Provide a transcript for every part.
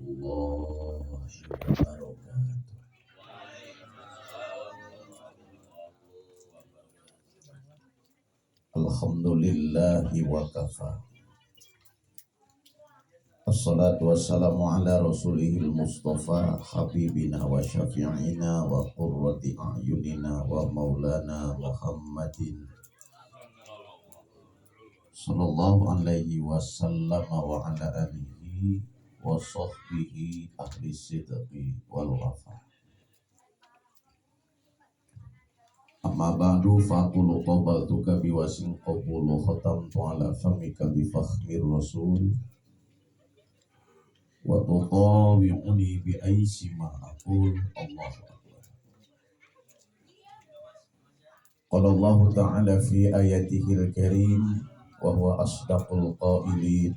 warahmatullahi wabarakatuh. Alhamdulillahi wa kafa. Assalatu wassalamu ala rasulihil mustafa habibina wa syafi'ina wa qurrati a'yunina wa maulana Muhammadin sallallahu alaihi wasallam wa ala alihi wa sahbihi ahli sidqi wal wafa. Amma ba'du faqulu qabaltuka biwasin qabulu khatamtu ala famika bifakhmir rasul wa tutawi'uni bi aisi ma aqul. Allahu akbar. Qala Allah ta'ala fi ayatihil karim wa huwa asdaqul qailin.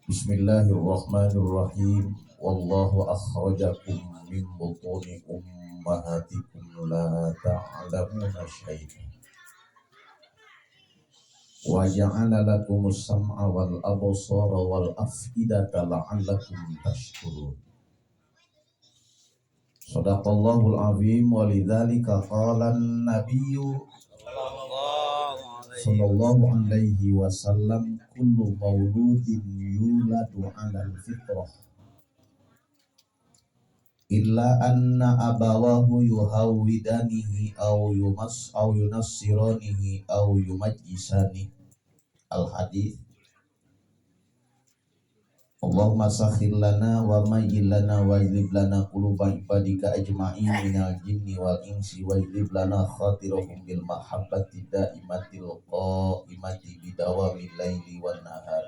Bismillahirrahmanirrahim. Wallahu akhrajakum min butuni ummahatikum la ta'lamuna syai'an wa ja'ala lakumus sam'a wal absara wal af'idata la'allakum tashkurun. Shadaqallahul azim wa lidzalika qala an-nabiyyu sallallahu alaihi wasallam kullu mauludin yuladu 'alal fitrah illa anna abawahu yuhawwidanihi aw yunassiranihi aw yumajjisani. Al-hadits. Allahumma sakhir lana wa mayyil lana wa ijlib lana quluba ibadika ajma'in minal jinni wal insi wa ijlib lana khatirahum bil mahabbati daimatil qa'imati bidawamil laili wan nahar.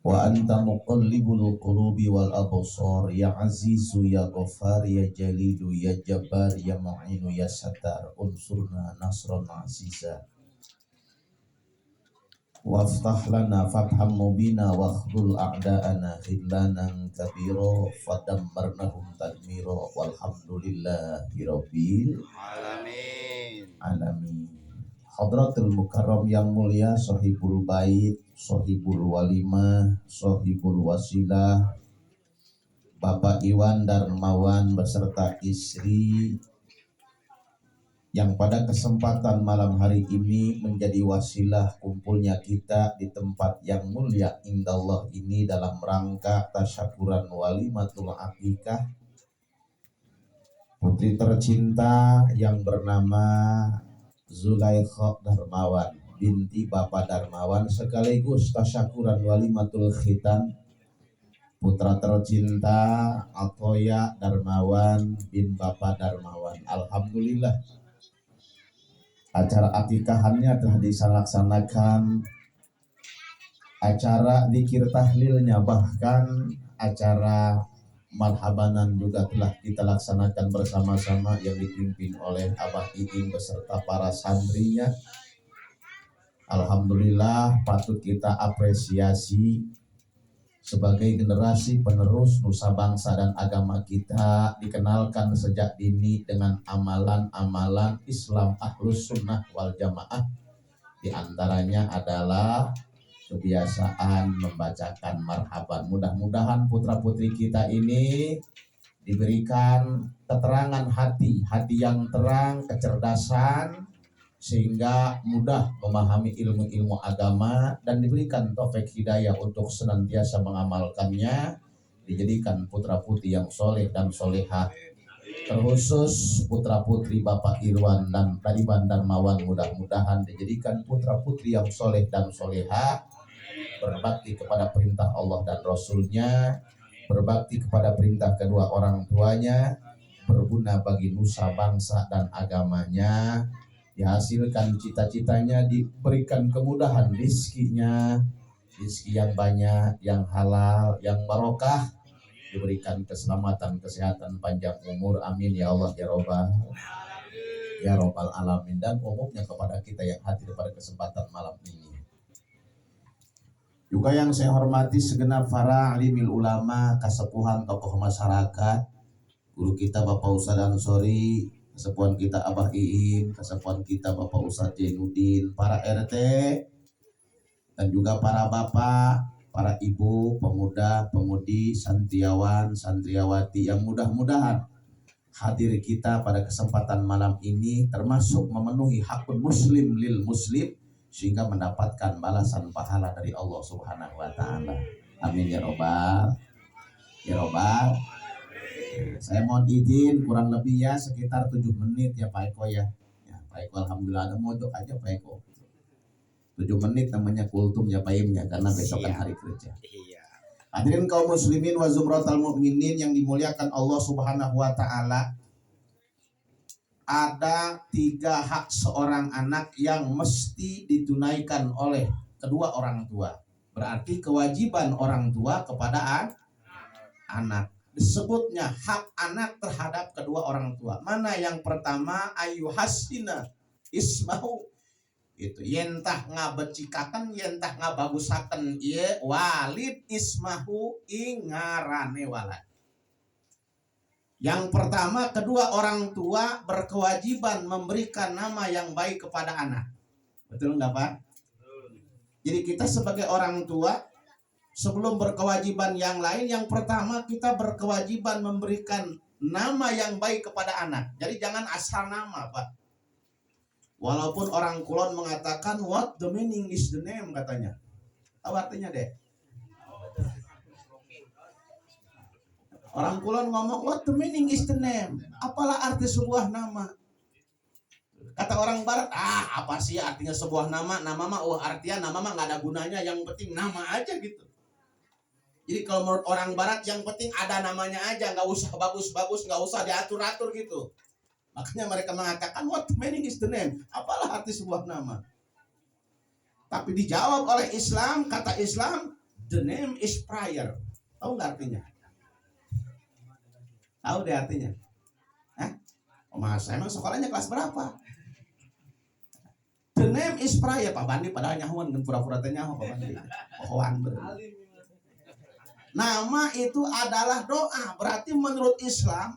Wa anta muqallibul qulubi wal absar ya azizu ya ghafar ya jalilu ya jabbar ya mu'inu ya satar unsurna nasran aziza waftah lana fatham mubina wakhdul a'da'ana khidlanan kabira fadammarnahum tadmira walhamdulillahi rabbil alamin. Hadratul mukarram yang mulia, sahibul bait, sahibul walimah, sahibul wasilah, Bapak Iwan Darmawan beserta istri yang pada kesempatan malam hari ini menjadi wasilah kumpulnya kita di tempat yang mulia indallah ini dalam rangka tasyakuran walimatul akikah putri tercinta yang bernama Zulaikha Darmawan binti Bapak Darmawan, sekaligus tasyakuran walimatul khitan putra tercinta Atoya Darmawan bin Bapak Darmawan. Alhamdulillah, acara akikahannya telah dilaksanakan, acara zikir tahlilnya, bahkan acara marhabanan juga telah kita laksanakan bersama-sama yang dipimpin oleh Abah Iing beserta para santrinya. Alhamdulillah, patut kita apresiasi sebagai generasi penerus nusa bangsa dan agama kita, dikenalkan sejak dini dengan amalan-amalan Islam ahlus sunnah wal jamaah. Di antaranya adalah kebiasaan membacakan marhaban. Mudah-mudahan putra-putri kita ini diberikan keterangan hati yang terang, kecerdasan, sehingga mudah memahami ilmu-ilmu agama dan diberikan taufik hidayah untuk senantiasa mengamalkannya, dijadikan putra-putri yang soleh dan solehah. Terkhusus putra-putri Bapak Irwan dan Taliban Darmawan, mudah-mudahan dijadikan putra-putri yang soleh dan solehah, berbakti kepada perintah Allah dan Rasulnya, berbakti kepada perintah kedua orang tuanya, berguna bagi nusa bangsa dan agamanya, dihasilkan cita-citanya, diberikan kemudahan rizkinya, rizki yang banyak, yang halal, yang barokah, diberikan keselamatan, kesehatan, panjang umur, amin ya Allah ya Rabbal alamin. Dan umumnya kepada kita yang hadir pada kesempatan malam ini. Juga yang saya hormati segenap para alimil ulama, kasepuhan tokoh masyarakat, guru kita Bapak Ustadz Ansori, kasepuhan kita Abah Iing, kasepuhan kita Bapak Ustadz Jainuddin, para RT, dan juga para bapak, para ibu, pemuda, pemudi, santriawan, santriawati yang mudah-mudahan hadir kita pada kesempatan malam ini termasuk memenuhi hakun muslim lil muslim sehingga mendapatkan balasan pahala dari Allah Subhanahu wa taala. Amin ya robbal. Ya robbal. Saya mohon izin kurang lebih ya sekitar 7 menit ya Pak Eko ya. Ya Pak Eko alhamdulillah ada mojok aja Pak Eko. 7 menit namanya kultum ya Pak Im ya karena besok kan hari kerja. Hadirin kaum muslimin wa zumratal mukminin yang dimuliakan Allah Subhanahu wa taala. Ada 3 hak seorang anak yang mesti ditunaikan oleh kedua orang tua. Berarti kewajiban orang tua kepada anak. Disebutnya hak anak terhadap kedua orang tua. Mana yang pertama? Ayuhasina ismahu. Itu yentah ngabecikaken yentah ngabagusaken ieu walid ismahu ingarane walad. Yang pertama, kedua orang tua berkewajiban memberikan nama yang baik kepada anak. Betul enggak Pak? Jadi kita sebagai orang tua sebelum berkewajiban yang lain, yang pertama kita berkewajiban memberikan nama yang baik kepada anak. Jadi jangan asal nama Pak. Walaupun orang Kulon mengatakan what the meaning is the name katanya. Tahu artinya deh? Orang Kulon ngomong what the meaning is the name. Apalah arti sebuah nama? Kata orang Barat, apa sih artinya sebuah nama? Nama mah artinya nama mah nggak ada gunanya. Yang penting nama aja gitu. Jadi kalau menurut orang Barat yang penting ada namanya aja, nggak usah bagus-bagus, nggak usah diatur-atur gitu. Makanya mereka mengatakan what the meaning is the name. Apalah arti sebuah nama? Tapi dijawab oleh Islam, kata Islam, the name is prayer. Tahu nggak artinya? Tahu deh artinya? Hah? Oh mas, emang sekolahnya kelas berapa? The name is prayer. Pak Bandi padahal nyahuan dan pura-pura nyahu Pak Bandi. Pohoan ber. Nama itu adalah doa. Berarti menurut Islam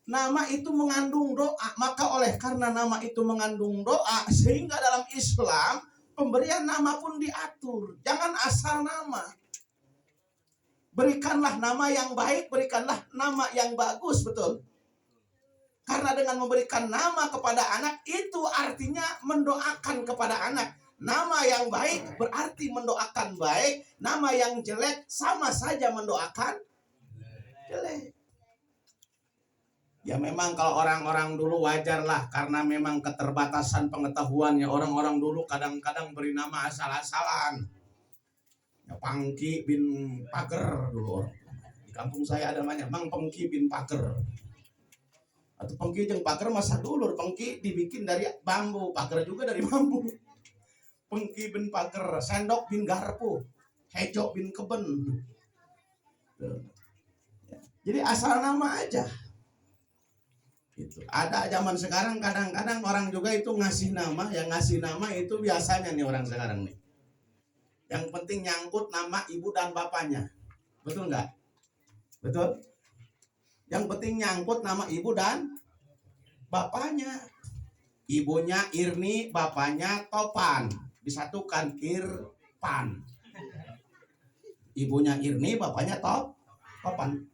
nama itu mengandung doa. Maka oleh karena nama itu mengandung doa, sehingga dalam Islam pemberian nama pun diatur. Jangan asal nama. Berikanlah nama yang baik, berikanlah nama yang bagus, betul? Karena dengan memberikan nama kepada anak itu artinya mendoakan kepada anak. Nama yang baik berarti mendoakan baik, nama yang jelek sama saja mendoakan jelek. Ya memang kalau orang-orang dulu wajarlah karena memang keterbatasan pengetahuannya. Orang-orang dulu kadang-kadang beri nama asal-asalan. Ya, Pangki bin Pager dulu orang. Di kampung saya ada namanya Mang Pengki bin Pager. Atau Pengki jeung Pager masa dulu. Pengki dibikin dari bambu, Pager juga dari bambu. Pengki bin Pager, Sendok bin Garpu, Hejo bin Keben. Jadi asal nama aja. Gitu. Ada zaman sekarang kadang-kadang orang juga itu ngasih nama, yang ngasih nama itu biasanya nih orang sekarang nih. Yang penting nyangkut nama ibu dan bapaknya. Betul nggak? Betul? Yang penting nyangkut nama ibu dan bapaknya. Ibunya Irni, bapaknya Topan. Disatukan Irpan. Ibunya Irni, bapaknya Topan.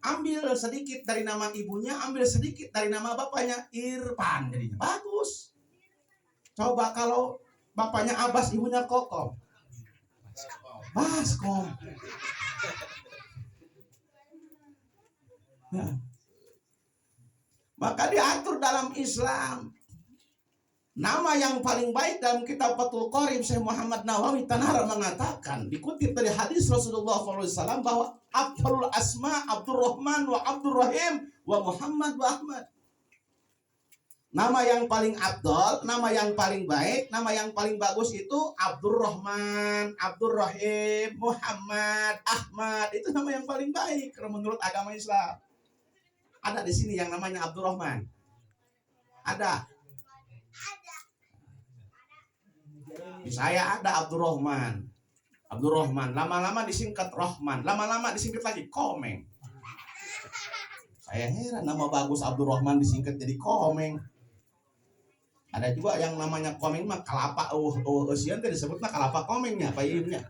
Ambil sedikit dari nama ibunya, ambil sedikit dari nama bapaknya, Irpan jadinya. Bagus. Coba kalau bapaknya Abbas, ibunya Kokom. Baskom. Nah. Maka diatur dalam Islam. Nama yang paling baik dalam kitab Fathul Qorib, Syekh Muhammad Nawawi Tanara mengatakan, dikutip dari hadis Rasulullah SAW bahwa Abdul Asma, Abdurrahman wa Abdurrahim wa Muhammad wa Ahmad. Nama yang paling abdol, nama yang paling baik, nama yang paling bagus itu Abdurrahman, Abdurrahim, Muhammad, Ahmad. Itu nama yang paling baik kalau menurut agama Islam. Ada di sini yang namanya Abdurrahman? Ada. Di saya ada Abdurrahman. Abdurrahman, lama-lama disingkat Rahman, lama-lama disingkat lagi Komeng. Saya heran nama bagus Abdurrahman disingkat jadi Komeng. Ada juga yang namanya Komeng mah kelapa usian teh disebutnya kelapa komengnya, payunnya.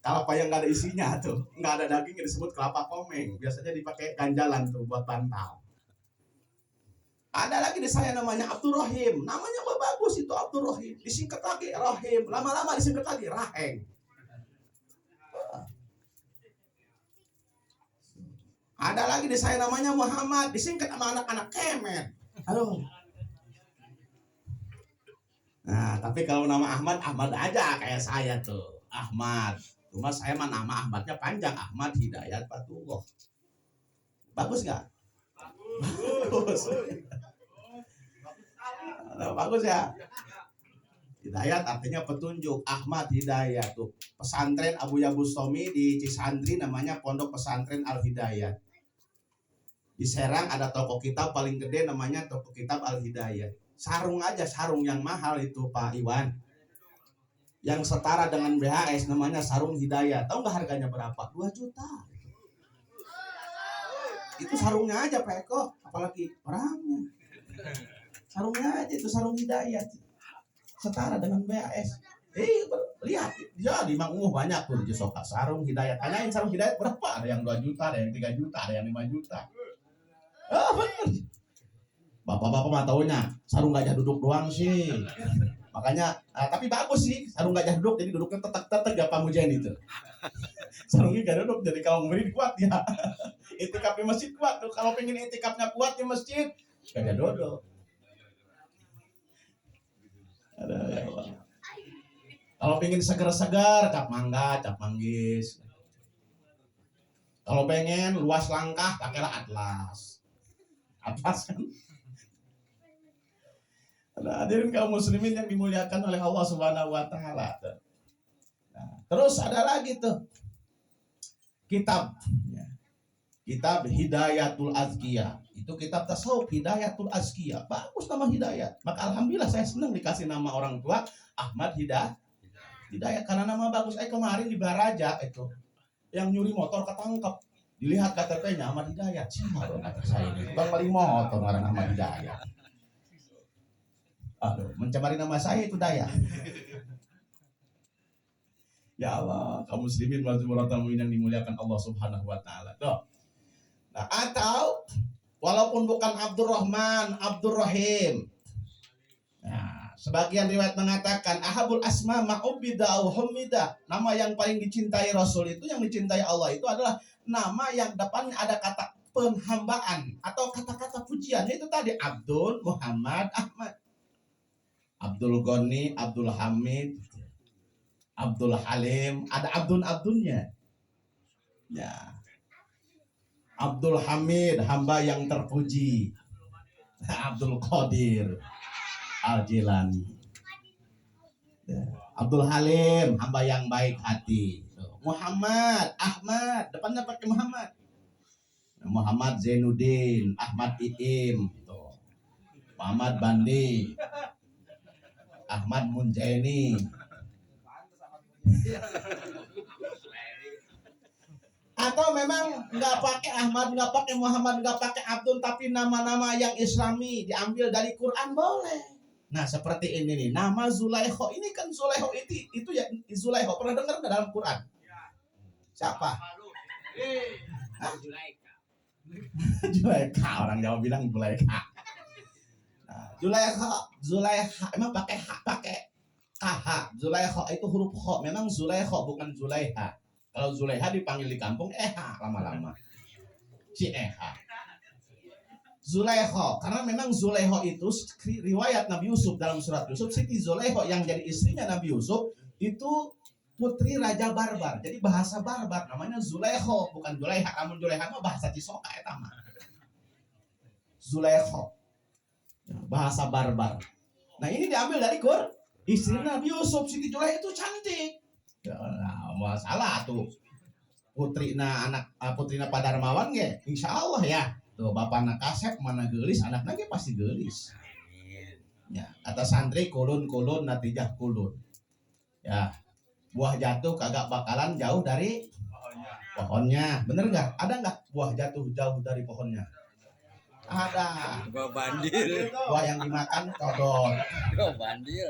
Kelapa yang nggak ada isinya tuh, nggak ada dagingnya disebut kelapa komeng. Biasanya dipakai ganjalan tuh buat bantal. Ada lagi di saya namanya Abdul Rahim. Namanya bagus itu Abdul Rahim. Disingkat lagi Rahim. Lama-lama disingkat lagi Raheng. Ada lagi di saya namanya Muhammad. Disingkat sama anak-anak Kemet. Aduh. Nah, tapi kalau nama Ahmad, Ahmad aja kayak saya tuh. Ahmad. Cuma saya mah nama Ahmadnya panjang. Ahmad Hidayat Fatullah. Bagus nggak? Bagus. Bagus ya. Hidayat artinya petunjuk. Ahmad Hidayat tuh. Pesantren Abu Bustami di Cisandri namanya Pondok Pesantren Al Hidayat. Di Serang ada toko kitab paling gede namanya toko kitab Al Hidayat. Sarung aja, sarung yang mahal itu Pak Iwan. Yang setara dengan BHS namanya sarung Hidayat. Tahu nggak harganya berapa? 2 juta. Itu sarungnya aja Pak Eko, apalagi orangnya. Sarungnya aja itu sarung Hidayat. Setara dengan BHS. Lihat, ya di Mang Umuh banyak tuh di Soka sarung Hidayat. Tanyain sarung Hidayat berapa? Ada yang 2 juta, ada yang 3 juta, ada yang 5 juta. Bener. Bapak-bapak mah taunya sarung gajah duduk doang sih. Makanya, tapi bagus sih sarung gajah duduk, jadi duduknya tetek-tetek ya Pak Mujain itu. Sarungnya gak duduk, jadi kalau murid kuat ya. Itikaf di masjid kuat tuh, kalau pengen itikafnya kuat di masjid, gajah duduk. Ada ya Allah. Kalau pengen segar-segar, cap mangga, cap manggis. Kalau pengen luas langkah, pakailah atlas. Atlas kan? Nah, hadirin kaum muslimin yang dimuliakan oleh Allah Subhanahu wa taala. Nah, terus ada lagi tuh kitab ya. Kitab Hidayatul Azkiyah. Itu kitab tasawuf Hidayatul Azkiyah. Bagus nama Hidayat. Maka alhamdulillah saya senang dikasih nama orang tua Ahmad Hidayat karena nama bagus. Kemarin di Baraja itu yang nyuri motor ketangkep. Dilihat KTP-nya Ahmad Hidayat. Siapa kata saya ini? Bang paling motor ngaran Ahmad Hidayat. Aduh, mencemari nama saya itu daya. Ya Allah, kaum muslimin wal muslimin yang dimuliakan Allah Subhanahu wa taala. Tuh. Nah, atau walaupun bukan Abdurrahman, Abdurrahim. Nah, sebagian riwayat mengatakan ahabul asma ma'ubida au humida. Nama yang paling dicintai Rasul itu, yang dicintai Allah itu adalah nama yang depannya ada kata penghambaan atau kata-kata pujian. Itu tadi Abdul, Muhammad, Ahmad. Abdul Ghani, Abdul Hamid, Abdul Halim, ada Abdul-Abdulnya. Ya. Abdul Hamid, hamba yang terpuji. Abdul Qadir Al-Jilani. Ya. Abdul Halim, hamba yang baik hati. Muhammad, Ahmad, depannya pakai Muhammad. Muhammad Zainuddin, Ahmad Iim, Muhammad Bandi, Ahmad Munjaini. Atau memang nggak pakai Ahmad, nggak pakai Muhammad, nggak pakai Abdul, tapi nama-nama yang Islami diambil dari Quran boleh. Nah seperti ini nih, nama Zulaikha ini kan Zulaikha itu ya Zulaikha, pernah dengar nggak dalam Quran? Siapa? Zulaikha, orang Jawa bilang Zulaikha. Zulaikha emang pakai kh. Zulaikha itu huruf kh. Memang Zulaikha bukan Zulaiha. Kalau Zulaiha dipanggil di kampung lama-lama. Si Zulaikha, karena memang Zulaikha itu riwayat Nabi Yusuf dalam surat Yusuf, Siti Zulaikha yang jadi istrinya Nabi Yusuf itu putri Raja Barbar. Jadi bahasa Barbar namanya Zulaikha, bukan Zulaiha. Namun Zulaiha mah bahasa Cisoka eta mah. Zulaikha. Bahasa Barbar. Nah ini diambil dari istri Nabi Yusuf. Siti Zulaikha itu cantik. Nah, masalah tuh putrina Pak Darmawan ge, insya Allah ya. Tuh bapakna kasep mana gelis, anaknya ge pasti gelis. Ya, kata santri kulun natijah kulun. Ya, buah jatuh kagak bakalan jauh dari pohonnya. Bener nggak? Ada nggak buah jatuh jauh dari pohonnya? Ada. Gua bandil. Buah yang dimakan kodok. Gua bandil.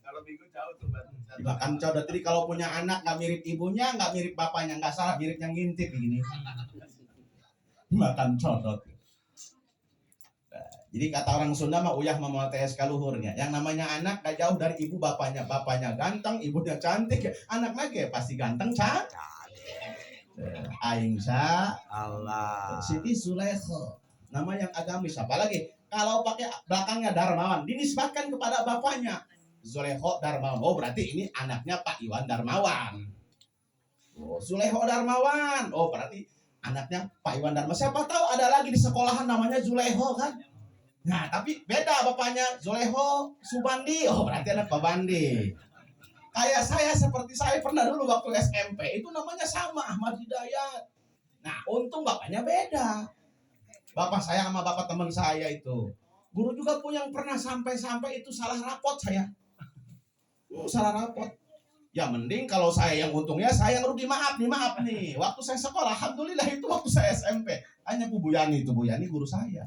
Kalau Dimakan codot. Jadi kalau punya anak nggak mirip ibunya, nggak mirip bapaknya, nggak salah, mirip yang ngintip begini. Dimakan codot. Jadi kata orang Sunda mah uyah memual TS kaluhurnya. Yang namanya anak gak jauh dari ibu bapaknya. Bapaknya ganteng, ibunya cantik. Anak lagi pasti ganteng, cantik. Aing sa Allah. Siti Sulekho. Nama yang agamis. Apalagi kalau pakai belakangnya Darmawan, dinisbatkan kepada bapaknya. Zulekho Darmawan. Oh berarti ini anaknya Pak Iwan Darmawan. Oh Zulekho Darmawan. Oh berarti anaknya Pak Iwan Darmawan. Siapa tahu ada lagi di sekolahan namanya Zulekho kan? Nah, tapi beda bapaknya, Zulekho Subandi. Oh, berarti anak Pak Bandi. Kayak saya, seperti saya pernah dulu waktu SMP, itu namanya sama, Ahmad Hidayat. Nah, untung bapaknya beda. Bapak saya sama bapak teman saya itu. Guru juga punya yang pernah sampai-sampai itu salah rapot saya. Salah rapot. Ya mending kalau saya yang untungnya, saya yang rugi. Maaf nih. Waktu saya sekolah, alhamdulillah itu waktu saya SMP. Hanya Bu Yani, Bu Yani guru saya.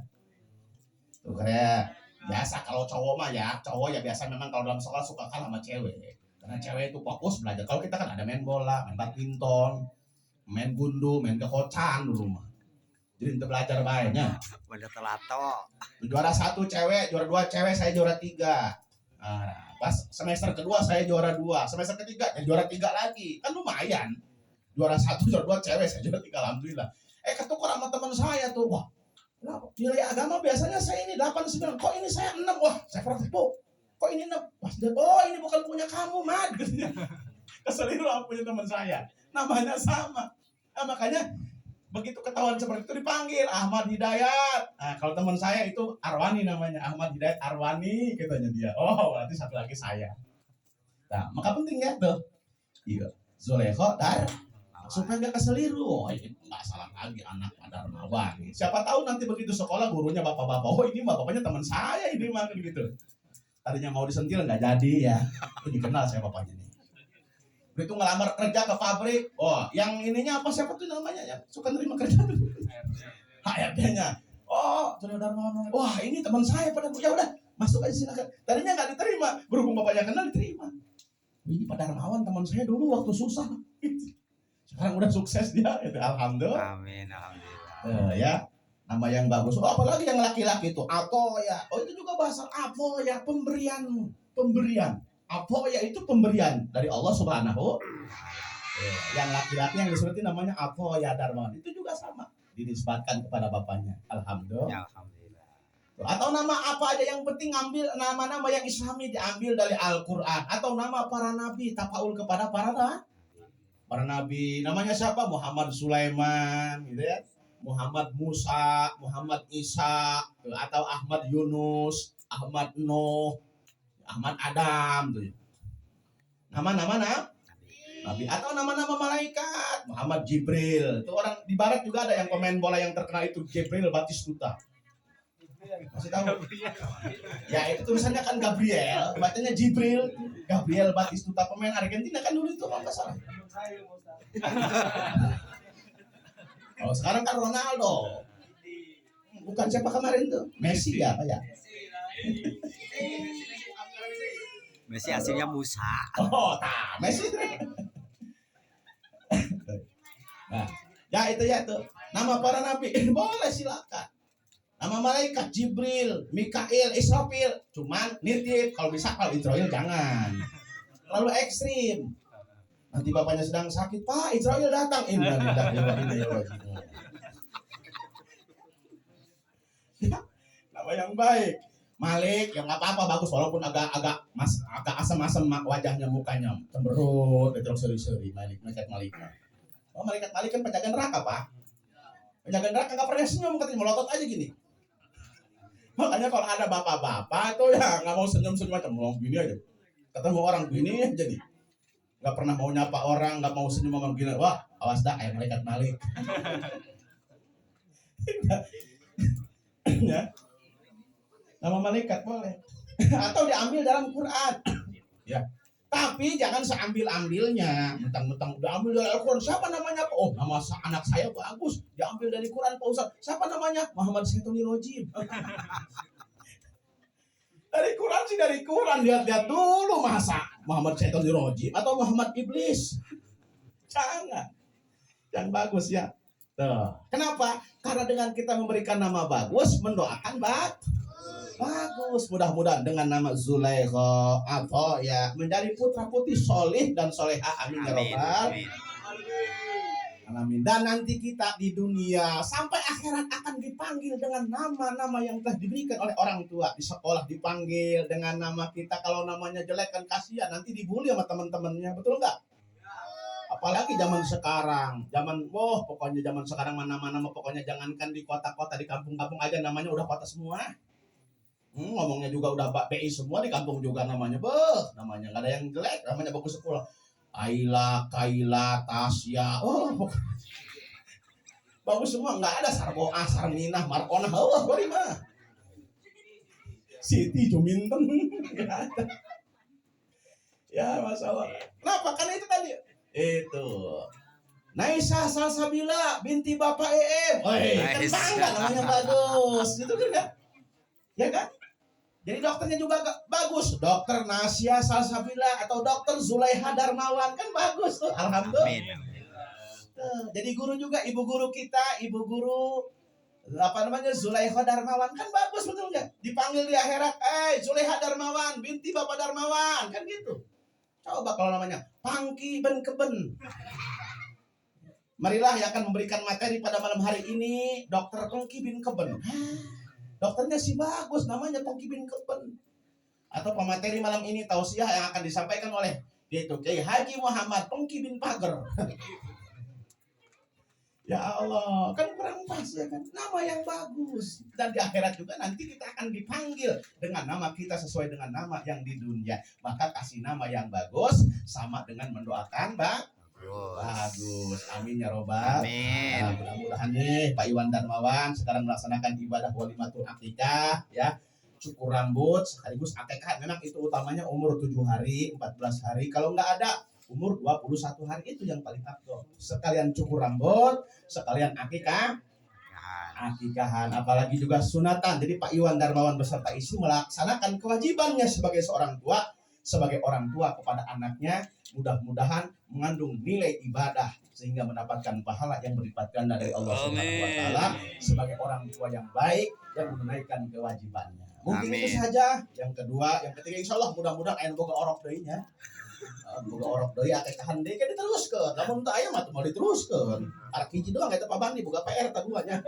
Tuh kayak biasa kalau cowok ya biasa memang kalau dalam sekolah suka kalah sama cewek. Karena cewek itu fokus belajar. Kalau kita kan ada main bola, main badminton, main gundu, main kekocan dulu mah. Jadi untuk belajar baiknya. Pada telato. Juara 1 cewek, juara 2 cewek, saya juara 3. Nah, pas semester kedua saya juara 2, semester ketiga ya juara 3 lagi. Kan lumayan. Juara 1, juara 2 cewek, saya juara 3 alhamdulillah. Ketukar sama teman saya tuh. Wah, nilai agama biasanya saya ini 8-9, kok ini saya 6, wah saya praktek bu, kok ini 6, wah oh ini bukan punya kamu Mad, keseliru punya teman saya, namanya sama, nah, makanya begitu ketahuan seperti itu dipanggil Ahmad Hidayat. Nah kalau teman saya itu Arwani namanya, Ahmad Hidayat Arwani katanya dia, oh berarti satu lagi saya. Nah maka penting ya tuh, iya Zulekho supaya nggak keseliru. Oh ini nggak salah lagi anak Darmawan. Siapa tahu nanti begitu sekolah gurunya bapak-bapak. Oh ini bapaknya teman saya ini mah gitu. Tadinya mau disentil nggak jadi ya. Ini kenal saya bapaknya nih. Begitu ngelamar kerja ke pabrik. Oh yang ininya apa siapa tuh namanya ya? Suka nerima kerja tuh. HRD-nya. Oh Zulekho Darmawan. Wah ini teman saya pada ya udah masuk aja silakan. Tadinya nggak diterima. Berhubung bapaknya kenal diterima. Ini Pak Darmawan teman saya dulu waktu susah. Sekarang udah sukses dia, gitu. Alhamdulillah. Amin, alhamdulillah. Ya, nama yang bagus. Oh, apalagi yang laki-laki itu, ya. Oh, itu juga bahasa ya, pemberian. Ya itu pemberian dari Allah Subhanahu. Yang laki-laki yang disebutin namanya ya Darmawan. Itu juga sama, dinisbatkan kepada bapaknya. Alhamdulillah. Ya, alhamdulillah. Atau nama apa aja yang penting ambil nama-nama yang Islami diambil dari Al-Qur'an atau nama para nabi tafaul kepada para nabi. Namanya siapa? Muhammad Sulaiman gitu ya. Muhammad Musa, Muhammad Isa, atau Ahmad Yunus, Ahmad Nuh, Ahmad Adam tuh. Nama-nama nabi atau nama-nama malaikat. Muhammad Jibril. Itu orang di barat juga ada yang pemain bola yang terkenal itu Gabriel Batistuta. Masih tahu? Ya itu tulisannya kan Gabriel, bacanya Jibril. Gabriel Batistuta pemain Argentina kan dulu itu kalau nggak salah. Oh sekarang kan Ronaldo. Bukan siapa kemarin tuh? Messi ya apa ya? Messi aslinya Musa. Oh, Messi. Nah, ya itu ya tuh. Nama para nabi boleh silakan. Nama malaikat Jibril, Mikail, Israfil, cuman nitip kalau bisa, kalau Israel jangan. Terlalu ekstrim. Nanti bapaknya sedang sakit, Pak, Israel datang. Nama yang baik. Malik, yang nggak apa-apa bagus walaupun agak asam-asam wajahnya mukanya, cemberut, terus seri-seri. Malaikat Malik. Oh, malaikat Malik kan penjaga neraka, Pak. Penjaga neraka nggak pernah senyum, katanya melotot aja gini. Makanya kalau ada bapak-bapak tuh ya nggak mau senyum-senyum macam ngomong gini aja. Ketemu orang gini jadi nggak pernah mau nyapa orang, nggak mau senyum sama gini. Wah, awas dah, kayak malaikat Malik. Ya. Nama malaikat boleh. Atau diambil dalam Quran. Ya. Tapi jangan seambil-ambilnya, mentang-mentang udah ambil dari Al-Quran. Siapa namanya? Oh, nama anak saya bagus, diambil dari Quran Pak Ustaz. Siapa namanya? Muhammad Syaitonir Rajim. Dari Quran sih dari Quran, lihat-lihat dulu masa Muhammad Syaitonir Rajim atau Muhammad Iblis. Jangan. Yang bagus ya. Tuh. Kenapa? Karena dengan kita memberikan nama bagus, mendoakan bagus. Mudah-mudahan dengan nama Zulaikha atau ya menjadi putra putri solih dan soleha. Amin ya robbal alamin. Dan nanti kita di dunia sampai akhirat akan dipanggil dengan nama-nama yang telah diberikan oleh orang tua. Di sekolah dipanggil dengan nama kita. Kalau namanya jelek kan kasihan, nanti dibully sama teman-temannya. Betul nggak? Apalagi zaman sekarang, pokoknya zaman sekarang mana-mana pokoknya jangankan di kota-kota, di kampung-kampung aja namanya udah kota semua. Ngomongnya juga udah BI semua, di kampung juga namanya namanya nggak ada yang jelek, namanya bagus sekolah. Kaila, Tasya, bagus semua, nggak ada Sarboa, Sarminah, Markonah, bari mah. Siti Juminten, nggak ada. Ya masalah. Kenapa? Karena itu tadi. Itu Naisah Salsabila binti Bapak EM. Kan bangga namanya bagus. Itu kan ya? Ya kan? Jadi dokternya juga bagus. Dokter Nasya Salsabila atau dokter Zulaiha Darmawan kan bagus tuh. Alhamdulillah. Jadi guru juga, ibu guru kita, Zulaiha Darmawan kan bagus, betul nggak? Dipanggil di akhirat, Zulaiha Darmawan binti Bapak Darmawan kan gitu. Coba kalau namanya Pangki Ben Keben. Marilah yang akan memberikan materi pada malam hari ini Dr. Pangki bin Keben. Dokternya sih bagus, namanya Pangki bin Keben. Atau pemateri malam ini tausiah yang akan disampaikan oleh yaitu Kiai Haji Muhammad Pangki bin Pager. Ya Allah, kan kurang pas ya kan? Nama yang bagus. Dan di akhirat juga nanti kita akan dipanggil dengan nama kita sesuai dengan nama yang di dunia. Maka kasih nama yang bagus sama dengan mendoakan bagus. Amin ya robbal. Amin. Nah, mudah-mudahan nih Pak Iwan Darmawan sekarang melaksanakan ibadah walimatul akikah ya. Cukur rambut sekaligus akikah. Memang itu utamanya umur 7 hari, 14 hari. Kalau nggak ada umur 21 hari itu yang paling afdol. Sekalian cukur rambut, sekalian akikahan, apalagi juga sunatan. Jadi Pak Iwan Darmawan beserta istri melaksanakan kewajibannya sebagai seorang tua, sebagai orang tua kepada anaknya, mudah-mudahan mengandung nilai ibadah sehingga mendapatkan pahala yang berlipat ganda dari Allah Subhanahu wa taala sebagai orang tua yang baik yang menunaikan kewajibannya. Mungkin itu saja. Yang kedua, yang ketiga insyaallah mudah-mudahan aya boga orok deui nya. Boga orok deui akekahan deui kan diteruskeun. Lamun teu aya mah teu mau diteruskeun. Arek hiji doang eta pabandi boga PR ta duanya.